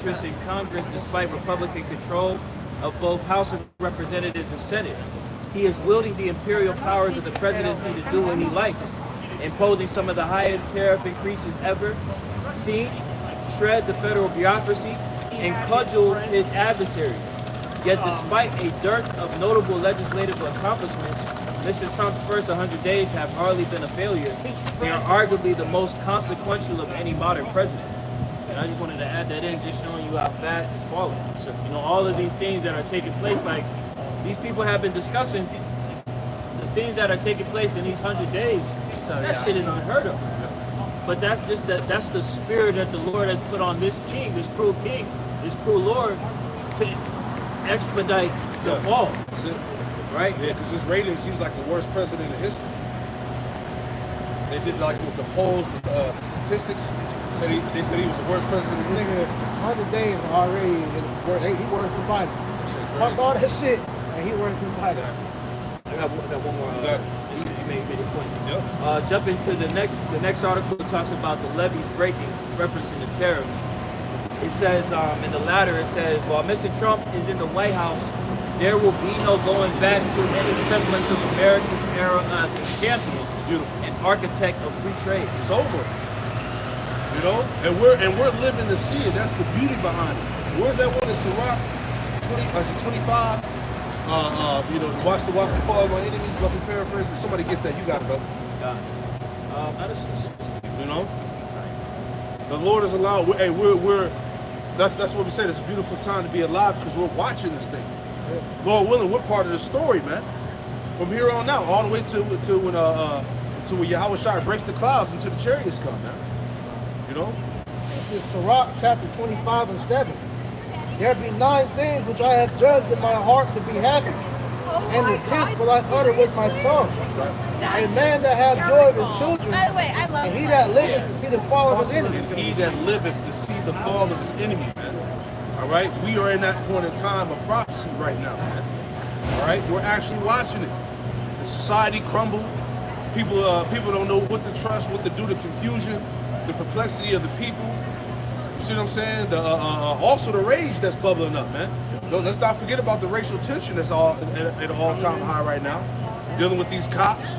interest in Congress despite Republican control of both House of Representatives and Senate. He is wielding the imperial powers of the presidency to do what he likes, imposing some of the highest tariff increases ever seen, shred the federal bureaucracy, and cudgel his adversaries. Yet despite a dearth of notable legislative accomplishments, Mr. Trump's first 100 days have hardly been a failure. They are arguably the most consequential of any modern president. And I just wanted to add that in, just showing you how fast it's falling. So, you know, all of these things that are taking place, like these people have been discussing the things that are taking place in these 100 days. That shit is unheard of. But that's just that's the spirit that the Lord has put on this king, this cruel Lord, to expedite the fall. Right? Yeah, because his rating seems like the worst president in history. They did like with the polls, the statistics. They said he was the worst president in history. 100 days already, he worse than Biden. Talk all that shit, and he worse than Biden. I got one more. Just because you made this point. Yep. Jump into the next article. Talks about the levees breaking, referencing the tariffs. It says in the latter, it says, while Mr. Trump is in the White House, there will be no going back to any semblance of America's era as a champion and architect of free trade. It's over. You know, and we're living to see it. That's the beauty behind it. Where's that one in Ciroc? 25. You know, watch the fall of my enemies. Let me paraphrase. Somebody get that. You got it, bro. Got it. You know, the Lord is allowed. That's what we said. It's a beautiful time to be alive because we're watching this thing. Lord willing, we're part of the story, man. From here on out, all the way to when Yahweh Shai breaks the clouds until the chariots come, man. You know? It's Sirach chapter 25 and 7. There be 9 things which I have judged in my heart to be happy, and the 10th will I utter with my tongue. A man that hath joy of his children, by the way, I love and he that liveth to see the fall of his enemies. He that liveth to see the fall of his enemy, man. All right? We are in that point in time of prophecy right now, man. All right? We're actually watching it. The society crumble. People don't know what to trust, what to do, the confusion, the perplexity of the people. You see what I'm saying? Also the rage that's bubbling up, man. Let's not forget about the racial tension that's all at an all-time high right now. Dealing with these cops.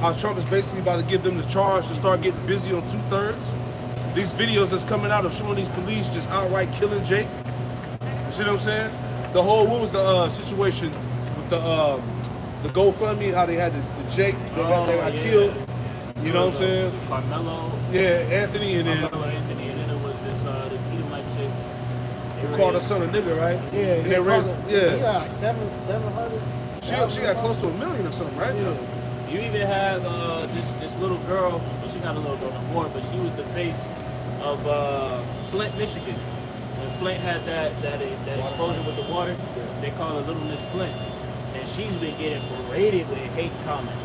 How Trump is basically about to give them the charge to start getting busy on 2/3. These videos that's coming out of showing these police just outright killing Jake. You see what I'm saying? What was the situation with the GoFundMe, how they had the Jake that got killed. You know what I'm saying? Carmelo. Yeah, Anthony, and then Carmelo Anthony, and then it was this Edomite chick. They called her son a nigga, right? Yeah, and they raised, he got like 700. She got close to $1 million or something, right? Yeah. You even have this little girl. Well, she's not a little girl no more, but she was the face of Flint, Michigan. When Flint had that explosion with the water, they call her Little Miss Flint, and she's been getting berated with hate comments,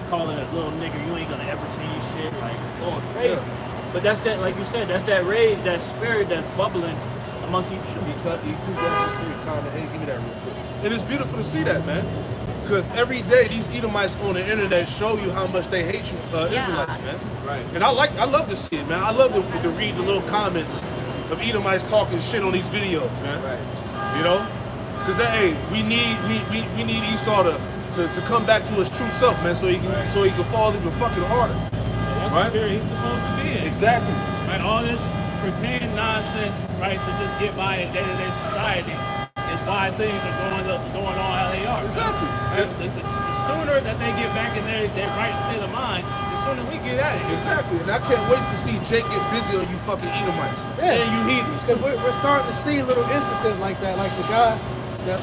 calling a little nigger, you ain't gonna ever change shit, like going crazy. Yeah. But that's that, like you said, that's that rage, that spirit that's bubbling amongst these people. Ecclesiastes 3, time to give me that real quick. And it's beautiful to see that, man. Because every day these Edomites on the internet show you how much they hate you, Israelites, man. Right. And I love to see it, man. I love to read the little comments of Edomites talking shit on these videos, man. Right. You know? Because hey, we need Esau to come back to his true self, man, so he can fall even fucking harder. Yeah, that's right? the spirit he's supposed to be in. Exactly. Right, all this pretend nonsense, right, to just get by in day-to-day society is why things are going on how they are. Exactly. Right? The sooner that they get back in their right state of mind, the sooner we get out of here. Exactly. And I can't wait to see Jake get busy on you fucking Edomites. Yeah. And you heathens Because too. we're starting to see little instances like that, like the guy that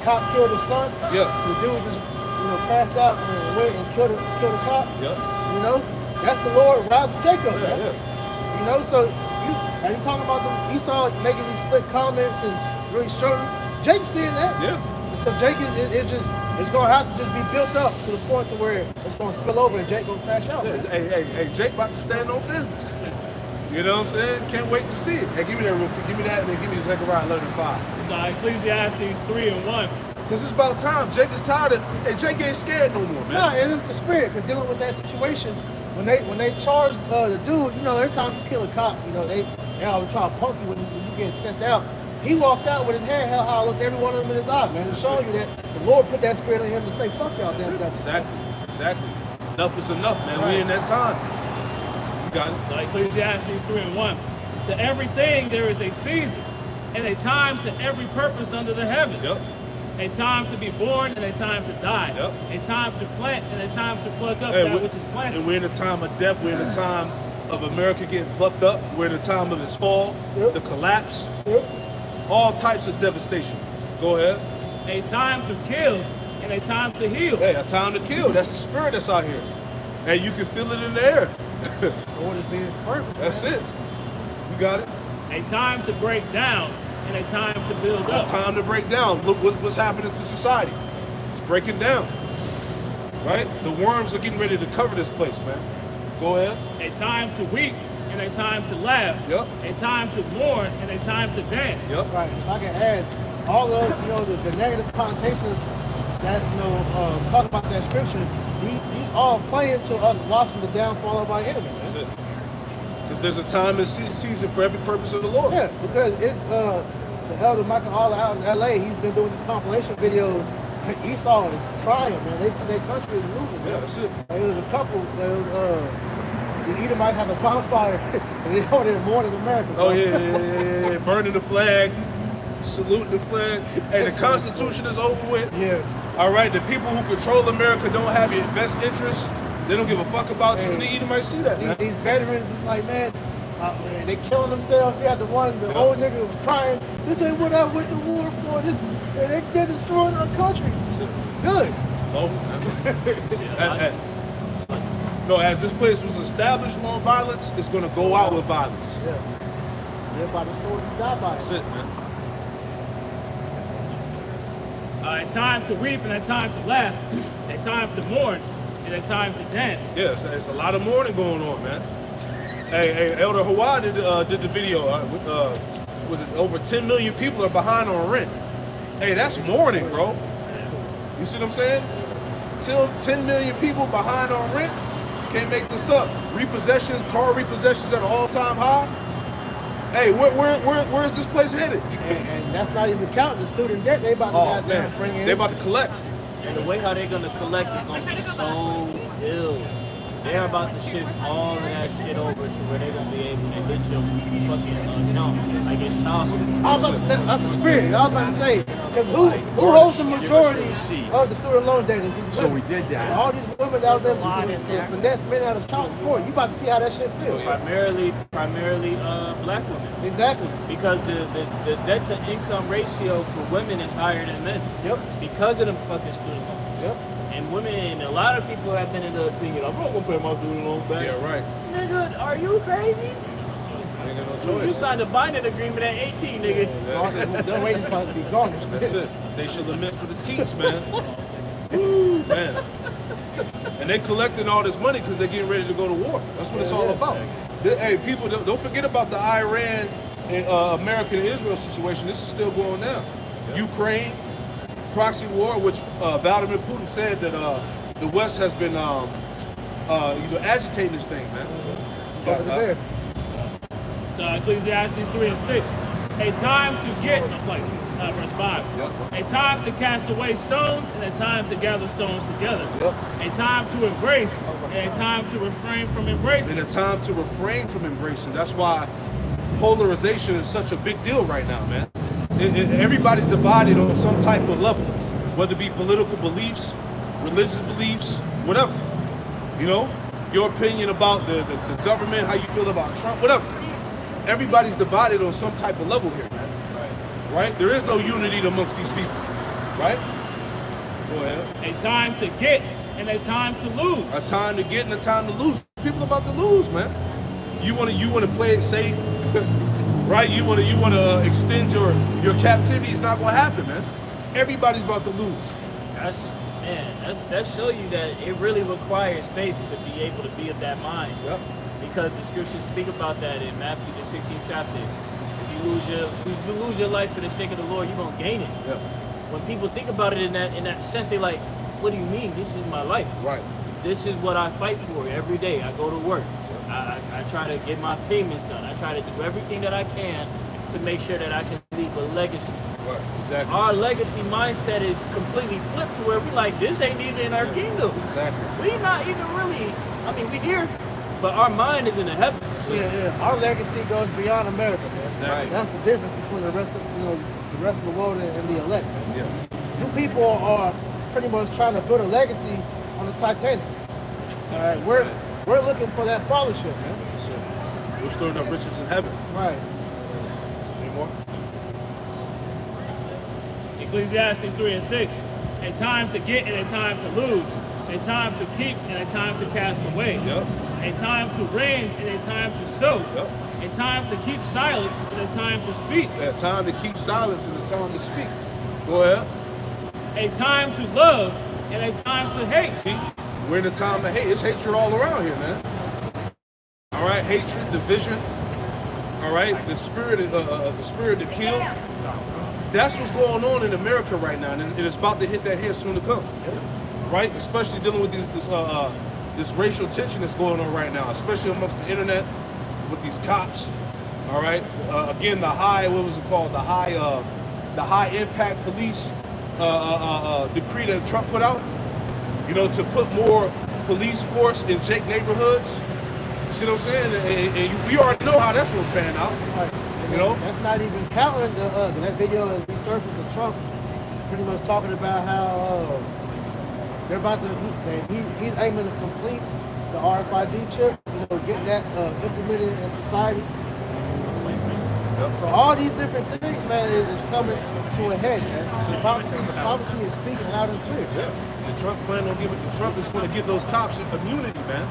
cop killed his son. Yeah. The dude just passed out and went and killed a cop. Yeah. You know, that's the Lord rise of Jacob. Yeah, man. yeah. You know, so are you talking about Esau making these slick comments and really showing? Jake's seeing that. Yeah. And so Jake it's gonna have to just be built up to the point to where it's gonna spill over and Jake gonna crash out. Yeah. Hey, Jake about to stand on business. You know what I'm saying? Can't wait to see it. Hey, give me that real quick. Give me that and then give me Zechariah 11:5. It's Ecclesiastes 3:1. Because it's about time. Jake is tired of Jake ain't scared no more, man. Nah, and it's the spirit, because dealing with that situation, when they charge the dude, every time you kill a cop, they always try to punk you when you people getting sent out. He walked out with his hand held high, looked every one of them in his eye, man. It's showing you that the Lord put that spirit in him to say, fuck y'all damn devils. Exactly. Enough is enough, man. Right. We in that time. You got it. So Ecclesiastes 3:1. To everything there is a season, and a time to every purpose under the heaven. Yep. A time to be born and a time to die. Yep. A time to plant and a time to pluck up Hey, that which is planted. And we're in a time of death. We're in a time of America getting plucked up. We're in a time of its fall, Yep. the collapse, Yep. all types of devastation. Go ahead. A time to kill and a time to heal. Hey, a time to kill. That's the spirit that's out here. And you can feel it in the air. Lord is being fervent. That's it. You got it. A time to break down and a time to build A up. time to break down. Look what's happening to society. It's breaking down. Right? The worms are getting ready to cover this place, man. Go ahead. A time to weep and a time to laugh. Yep. A time to mourn and a time to dance. Yep. Right. If I can add all of the negative connotations that talk about that scripture, these all play into us watching the downfall of our enemy. Man. That's it. Because there's a time and season for every purpose of the Lord. Yeah, because it's the elder Michael All out in LA. He's been doing these compilation videos. Esau is crying, man. They see their country is losing. Yeah, Man. that's it. There was a couple. The Edomites have a bonfire, and they over there mourning America. Oh yeah. Burning the flag, saluting the flag. Hey, the Constitution is over with. Yeah. All right, the people who control America don't have your best interests. They don't give a fuck about you. The Edomites see that, man. These veterans is like, man, they killing themselves. We had the old nigga was crying. This ain't what I went to war for. They're destroying our country. Good. It's over, man. No, as this place was established on violence, it's gonna go out with violence. Yeah. They're about to sword and die by That's it. it, man. A time to weep and a time to laugh. A time to mourn and a time to dance. Yeah, it's a lot of mourning going on, man. Hey, Elder Hawaii did the video. Was it over 10 million people are behind on rent? Hey, that's mourning, bro. You see what I'm saying? 10 million people behind on rent. Can't make this up. Repossessions, car repossessions at an all-time high. Hey, where is this place headed? And that's not even counting the student debt they about to goddamn bring in. They about to collect. And the way how they're gonna collect is gonna be so ill. They're about to shift all of that shit over to where they're gonna be able to get your fucking account. Like it's child support. I was about to say, that's the spirit. I was about to say, because who holds the majority of the student loan debt? So we did that. All these women that was able to finesse men out of child support. You about to see how that shit feels. Primarily black women. Exactly. Because the debt to income ratio for women is higher than men. Yep. Because of them fucking student loans. Yep. And women, and a lot of people have been in the opinion, I'm not gonna pay my student loans back. Yeah, right. Nigga, are you crazy? I ain't got no You choice. signed a binding agreement at 18, nigga. That's it. Their wages about to be garnished. That's it. They should lament for the teats, man. Woo, man. And they collecting all this money because they're getting ready to go to war. That's what it's all about. Hey, people, don't forget about the Iran and America and Israel situation. This is still going down. Ukraine, proxy war, which Vladimir Putin said that the West has been agitating this thing, man. Over there. So Ecclesiastes 3:6. A time to get, it's like verse 5. Yep. A time to cast away stones and a time to gather stones together. Yep. A time to embrace and a time to refrain from embracing. And a time to refrain from embracing. That's why polarization is such a big deal right now, man. Everybody's divided on some type of level, whether it be political beliefs, religious beliefs, whatever. You know, your opinion about the government, how you feel about Trump, whatever. Everybody's divided on some type of level here, man. Right? There is no unity amongst these people, right? Go ahead. A time to get and a time to lose. A time to get and a time to lose. People are about to lose, man. You wanna play it safe, right? You wanna extend your captivity. It's not gonna happen, man. Everybody's about to lose. That show you that it really requires faith to be able to be of that mind. Yep. Because the scriptures speak about that in Matthew the 16th chapter. If you lose your life for the sake of the Lord, you're gonna gain it. Yep. When people think about it in that sense, they like, what do you mean? This is my life. Right. This is what I fight for every day. I go to work. I try to get my payments done. I try to do everything that I can to make sure that I can leave a legacy. Right, exactly. Our legacy mindset is completely flipped to where we like, this ain't even in our kingdom. Exactly. We not even really, I mean, we here, but our mind is in the heavens. Yeah. Our legacy goes beyond America, man. Exactly. That's the difference between the rest of the rest of the world and the elect, man. Yeah. You people are pretty much trying to build a legacy on the Titanic. All right, we're looking for that fellowship, man. So, we're storing up riches in heaven. Right. Any more? Ecclesiastes 3 and 6. A time to get and a time to lose. A time to keep and a time to cast away. Yep. A time to reign and a time to sow. Yep. A time to keep silence and a time to speak. Yeah, time to keep silence and a time to speak. Go ahead. A time to love and a time to hate. See, we're in a time of hate. It's hatred all around here, man. All right, hatred, division. All right, the spirit to kill. That's what's going on in America right now, and it's about to hit that head soon to come. Right, especially dealing with this racial tension that's going on right now, especially amongst the internet with these cops. All right, again, the high impact police decree that Trump put out. You know, to put more police force in Jake neighborhoods. You see what I'm saying? And we already know how that's going to pan out. Right. You know? That's not even counting that video that resurfaced of Trump pretty much talking about how they're about to, he's aiming to complete the RFID chip, getting that implemented in society. So all these different things, man, is coming to a head, man. The prophecy is speaking loud and clear. Yeah. And Trump is going to give those cops immunity, man.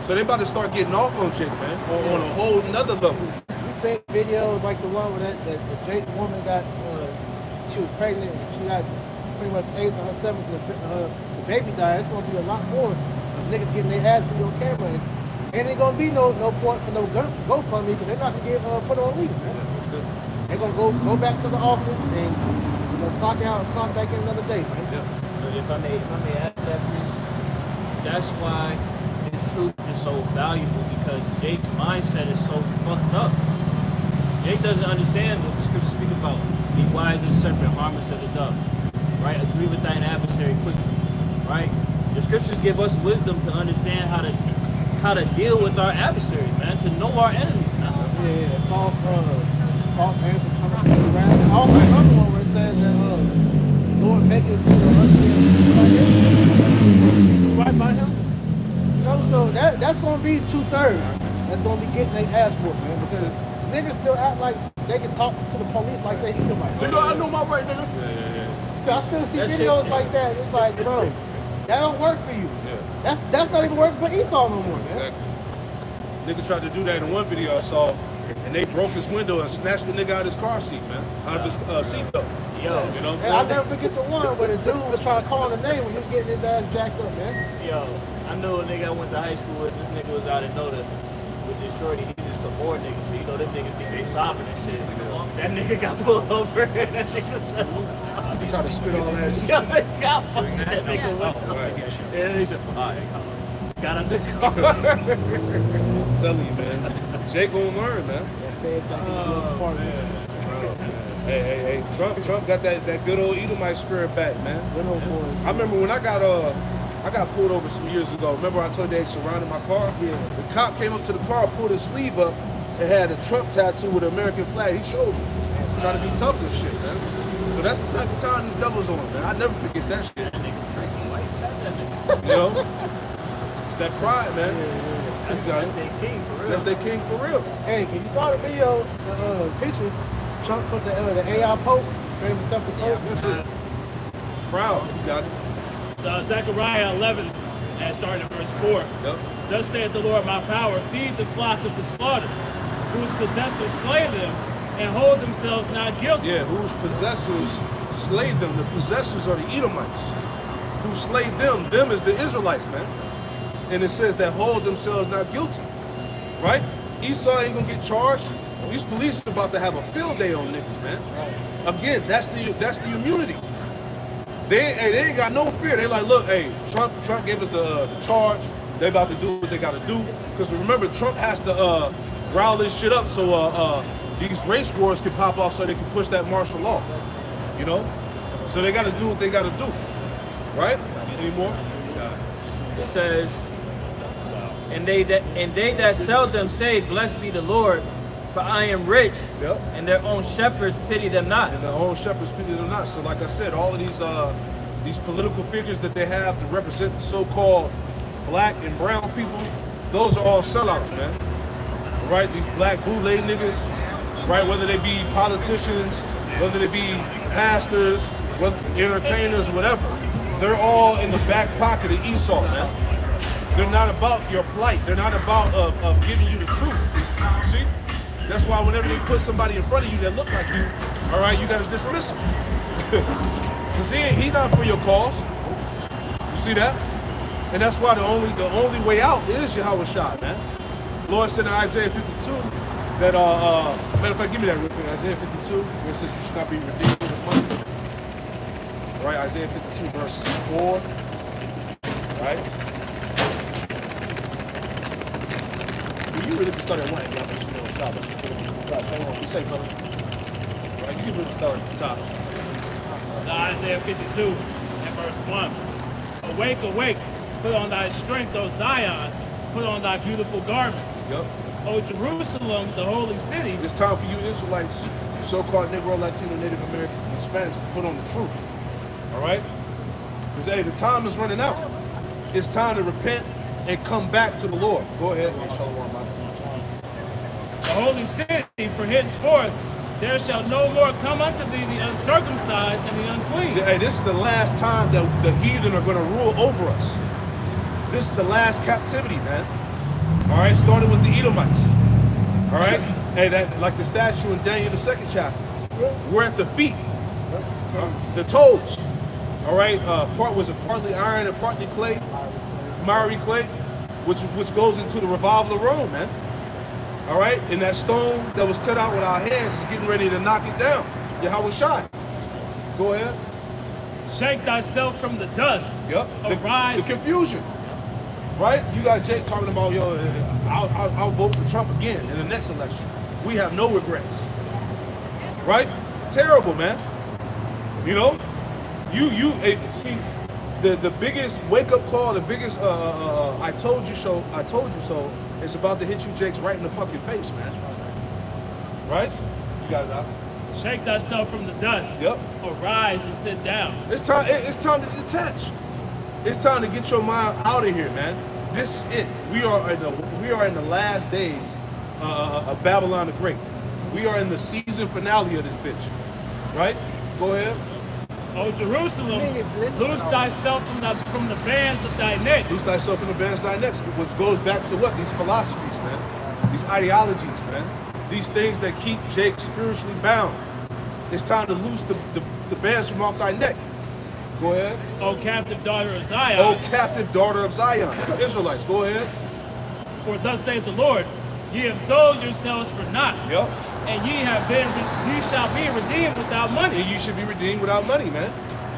So they about to start getting off on Jake, man, on a whole nother level. You think videos like the one where that Jake woman got, she was pregnant and she got pretty much tased on her stomach and the baby died. It's going to be a lot more of niggas getting their ass beat on camera. And ain't going to be no point for no GoFundMe because they're not going to get put on leave, man. They're going to go back to the office and clock out and clock back in another day, man. Yeah. But if I may add to that, please, that's why his truth is so valuable, because Jake's mindset is so fucked up. Jake doesn't understand what the scriptures speak about. Be wise as a serpent, harmless as a dove. Right? Agree with thine adversary quickly. Right? The scriptures give us wisdom to understand how to deal with our adversaries, man, to know our enemies now. Yeah, false answer coming around. Also, another one where it says that Lord maketh right by him. So that's gonna be 2/3. That's gonna be getting their ass whooped, man. Because niggas still act like they can talk to the police like they Edomites. I know my right, nigga. Yeah. I still see That videos shit, like that. It's like, bro, that don't work for you. Yeah. That's not even working for Esau no more, man. Exactly. Nigga tried to do that in one video I saw, and they broke his window and snatched the nigga out of his car seat, man. Out of his seatbelt. Yo, You know? And I'll never forget the one where the dude was trying to call the name when he was getting his ass jacked up, man. yo, I know a nigga I went to high school with. This nigga was out in Noda with this shorty. He's just some more niggas. So you know them niggas get they sobbing and shit. That nigga got pulled over and that nigga said, He tried to spit all that shit. yo, they got fucking that nigga went. Yeah, he said, fine. Got out the car. I'm telling you, man. Jake gonna learn, man. Hey. Trump got that good old Edomite spirit back, man. Good old boy. I remember when I got pulled over some years ago. Remember I told you they surrounded my car? Yeah. The cop came up to the car, pulled his sleeve up, and had a Trump tattoo with an American flag. He showed me. Trying to be tough and shit, man. So that's the type of time these devils on, man. I never forget that shit. You know? It's that pride, man. That's their king for real. That's their king for real. Hey, you saw the video, the picture? Trump put the AI Pope, made himself the Pope. That's it. Proud. You got it. So Zechariah 11, and starting at verse 4. Yep. Thus saith the Lord my power, feed the flock of the slaughter, whose possessors slay them, and hold themselves not guilty. Yeah, whose possessors slayed them. The possessors are the Edomites. Who slayed them? Them is the Israelites, man. And it says that hold themselves not guilty. Right? Esau ain't gonna get charged. These police are about to have a field day on niggas, man. Again, that's the immunity. They ain't got no fear. They like, look, hey, Trump gave us the charge. They about to do what they gotta do. Because remember, Trump has to rile this shit up so these race wars can pop off so they can push that martial law. You know? So they got to do what they got to do. Right? Any more? It says, and they that sell them say, Blessed be the Lord, for I am rich, Yep. and their own shepherds pity them not. And their own shepherds pity them not. So like I said, all of these political figures that they have to represent the so-called black and brown people, those are all sellouts, man. Right? These black bootleg niggas, right? Whether they be politicians, whether they be pastors, whether entertainers, whatever, they're all in the back pocket of Esau, man. They're not about your plight. They're not about of giving you the truth. See? That's why whenever they put somebody in front of you that look like you, all right, you got to dismiss him. Because he not for your cause. You see that? And that's why the only way out is Yahweh Shai, man. The Lord said in Isaiah 52 that, matter of fact, give me that real quick. Isaiah 52, where it says you should not be redeemed with money. Right, Isaiah 52, verse 4. Right? You really can start at 1. Y'all make sure you don't stop. Be safe, brother. Right, you can really start at the top. Isaiah 52 and verse 1. Awake, awake, put on thy strength, O Zion, put on thy beautiful garments. Yep. O Jerusalem, the holy city. It's time for you Israelites, so-called Negro, Latino, Native Americans, and Hispanics to put on the truth. All right? Because, hey, the time is running out. It's time to repent and come back to the Lord. Go ahead. The holy city, for henceforth there shall no more come unto thee the uncircumcised and the unclean. Hey, this is the last time that the heathen are going to rule over us. This is the last captivity, man. All right, starting with the Edomites. All right, hey, that like the statue in Daniel the 2nd chapter. We're at the feet, the toes. All right, was it partly iron and partly clay, miry clay, which goes into the revival of Rome, man. All right, and that stone that was cut out with our hands is getting ready to knock it down. Yahweh Shai. Go ahead. Shake thyself from the dust. Yep. Arise. The confusion. Right? You got Jake talking about, yo, I'll vote for Trump again in the next election. We have no regrets. Right? Terrible, man. You know? See, the biggest wake-up call, the biggest I told you so, it's about to hit you, Jakes, right in the fucking face, man. Right? You got it out. Shake thyself from the dust. Yep. Arise and sit down. It's time to detach. It's time to get your mind out of here, man. This is it. We are in the last days of Babylon the Great. We are in the season finale of this bitch. Right? Go ahead. O Jerusalem, loose thyself from the bands of thy neck. Loose thyself from the bands of thy neck, which goes back to what? These philosophies, man. These ideologies, man. These things that keep Jake spiritually bound. It's time to loose the bands from off thy neck. Go ahead. O captive daughter of Zion. O captive daughter of Zion. Israelites, go ahead. For thus saith the Lord, ye have sold yourselves for naught. Yep. And ye shall be redeemed without money. And you should be redeemed without money, man.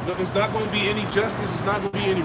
There's not going to be any justice. It's not going to be any